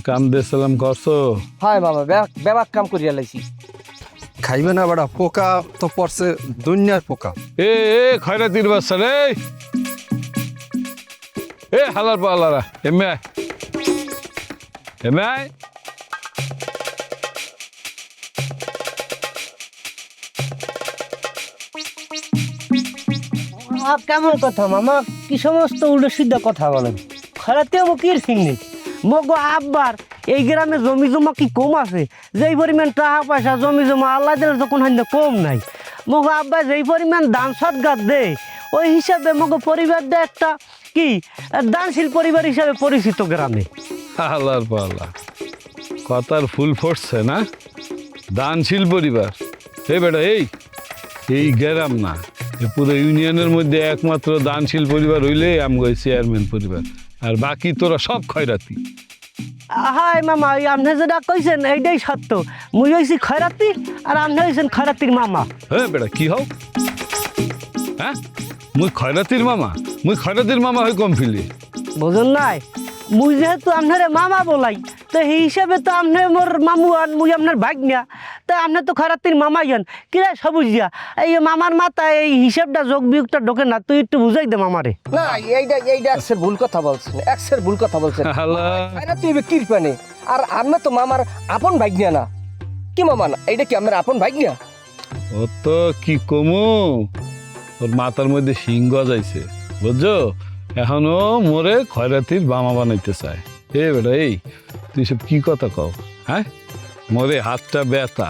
কাম দিয়েছিলাম করছো? হয় মামা বেবাক কাম করিয়া লাইছি। খাইবে না বেড়া, পোকা তো পড়ছে, দুনিয়ার পোকা। এ খয়রাতির বাচ্চা রে, এ হালার পালারা, এমে আয়, এমে আয়। কেমন কথা মামা, কি সমস্ত উল্টো সিদ্ধা কথা বলেন? খারাতেও মুখির সিংনি মগো আব্বার এই গ্রামে জমি জমা কি কম আছে? যেই পরিমাণ টাকা পয়সা জমি জমা আল্লাহ দিলে তখন হাইন্দা কম নাই। মগো আব্বা যেই পরিমাণ দান সৎগাত দে, ওই হিসাবে মগো পরিবারটা একটা কি দানশীল পরিবার হিসাবে পরিচিত গ্রামে। হালার পালা, কথার ফুল ফুটছে না? দানশীল পরিবার? এই বেটা, এই গ্রাম না, পুরো ইউনিয়নের মধ্যে একমাত্র দানশীল পরিবার হইলে আমগো চেয়ারম্যান পরিবার, আর বাকি তোরা সব খয়রাতি। হাই মামা, আপনি যেটা কইছেন এইটাই সত্য। মুই হইছি খয়রাতি আর আপনি হইছেন খয়রাতির মামা। হ্যাঁ বেটা, কি হও? হ্যাঁ, মুই খয়রাতির মামা? মুই খয়রাতির মামা হই কম ফিলি? বুঝুন নাই, মুই যেহেতু আপনারে মামা বলাই, তো এই হিসাবে তো আপনি মোর মামু আন, মুই আপনার ভাগ্না, তা আপনি তো খয়রাতির মামাই আন। কিরে সবুজিয়া, এই মামার মাথায় এই হিসাবটা যোগ বিয়োগটা ঢোকে না, তুই একটু বুঝাই দে মামারে। না এইটা একসের ভুল কথা বলছেন, একসের ভুল কথা বলছেন। তুই কিরপানে আর আপনি তো মামার আপন ভাগ্না না। কি মামা না, এইটা কি আপনার আপন ভাগ্না? ও তো কি কমু, ওর মাথার মধ্যে সিংহ যাইছে, বুঝছো? এখনো মোরে খয়রাতির বামা বানাইতে চায়। এ বেটা, তুই সব কি কথা কও? হ্যাঁ, মোরে হাতটা ব্যথা,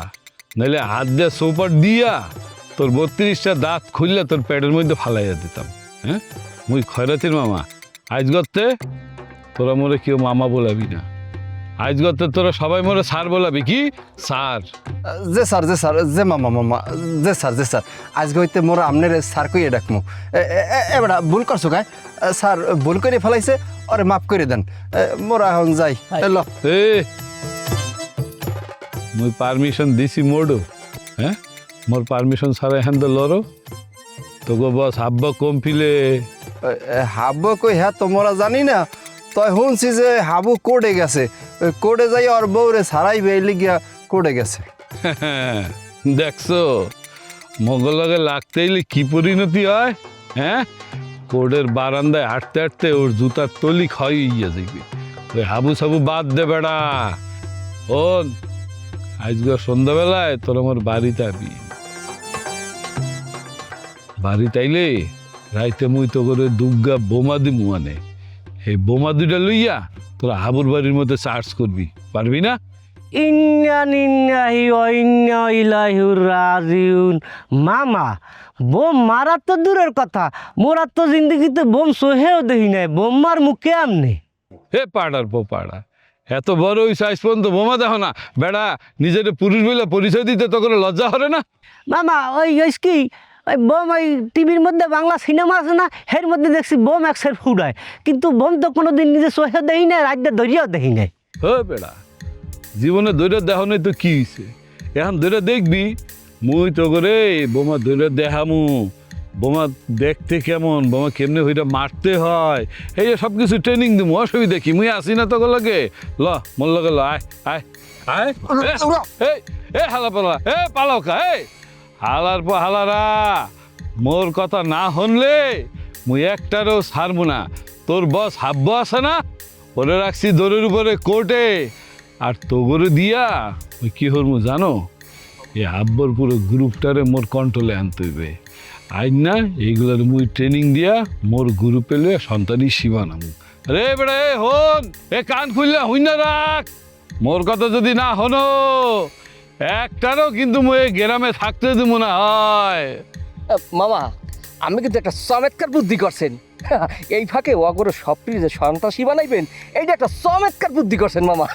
নাহলে হাত দিয়ে চৌপাট দিয়া তোর 32টা দাঁত খুললে তোর পেটের মধ্যে ফালাইয়া দিতাম। হ্যাঁ, মুই খয়রাতির মামা? আজ গত্তে তোরা মোরে কেউ মামা বলাবি না, আজ গত্তে তোরা সবাই মোরে স্যার বলাবি। কি স্যার? যে স্যার, যে স্যার, যে মামা মামা, যে স্যার, যে স্যার। আজকে হইতে মোরা আমনের স্যার কইয়ে ডাকমু। এবার ভুল করছো গায়ে স্যার, ভুল করে ফেলাইছে, ওরে মাফ করে দেন। মোরা এখন যাই। এলো মুই পারমিশন দিছি মোড়ো? হ্যাঁ, মোর পারমিশন ছাড়া এখান তো লড়ো তো গো বস হাব্বা কম ফিলে। হাবু কই? হ্যাঁ, তোমরা জানি না, তই শুনছি যে হাবু কোর্টে গেছে, কোর্টে যাই ওর বউরে ছাড়াই বেইলি গিয়া কোর্টে গেছে। দেখছো মগলকে লাগতেইলে কি পরিণতি হয়? হ্যাঁ, কোর্টের বারান্দায় হাঁটতে হাঁটতে ওর জুতার তলি খাইয়া যাইবে। ওই হাবু সাবু বাদ দে বেড়া। ওন আজকে সন্ধ্যাবেলায় তোর আমার বাড়িতে আবি। বাড়িতে আইলে রাইতে মুই তো করে দুর্গা বোমা দিমু, মানে এই বোমা দুইটা লইয়া তোরা হাবুর বাড়ির মধ্যে চার্জ করবি, পারবি না? মামা, বোম মারা তো দূরের কথা, মোরা তো জিন্দগিতে বোম সোহেও দেখি নাই। বোম মার মুখে আমনে। হে পাড়ার পাড়া, এত বড় ওই সাইজ পর্যন্ত বোমা দেখো না বেড়া? নিজের পুরুষ বলে পরিচয় দিতে তো কোনো লজ্জা হবে না? মামা ওই কি ওই বোম, ওই টিভির মধ্যে বাংলা সিনেমা আছে না, এর মধ্যে দেখছি বোম একসের ফুটায়, কিন্তু বোম তো কোনোদিন নিজে সোহেও দেখি নাই, রাজ্যে ধরিয়াও দেখি নাই। হে বেড়া, জীবনে দৈরা দেখো নাই তো কি হয়েছে? এখন দৈরা দেখবি, মুই তো করে বোমা দৈরা দেখামু। বোমা দেখতে কেমন, বোমা কেমনে হইটা মারতে হয়, এই সব কিছু ট্রেনিং দিমু। অসুবিধা কি? মুই আসি না তো লাগে? ল মোর লগে ল, আয় আয় আয়। এ হালা পালা, এ পালাওকা, হালার পর হালারা, মোর কথা না শুনলে মুই একটারও ছাড়বো না। তোর বস হাব্বা আছে না, ওরে রাখছি দৌড়ের উপরে কোর্টে, আর তোগরে দিয়া ওই কি হরমু জানো? এই হাব্বর পুরো গ্রুপটারে মোর কন্ট্রোলে আনতে হইবে। আইন না এইগুলোর মুই ট্রেনিং দিয়া মোর গ্রুপে লইয়া সন্তানই সীমা নামু। রে বেড়া, হন, কান খুললে হইন না রাখ। মোর কথা যদি না হনো, একটারও কিন্তু মুই গ্রামে থাকতে দিব না হয়। মামা, আমি কিন্তু একটা চমৎকার বুদ্ধি করছেন। এই ফাঁকে অগর সব যে সন্ত্রাসী বানাইবেন, এইটা একটা চমৎকার বুদ্ধি করছেন মামা।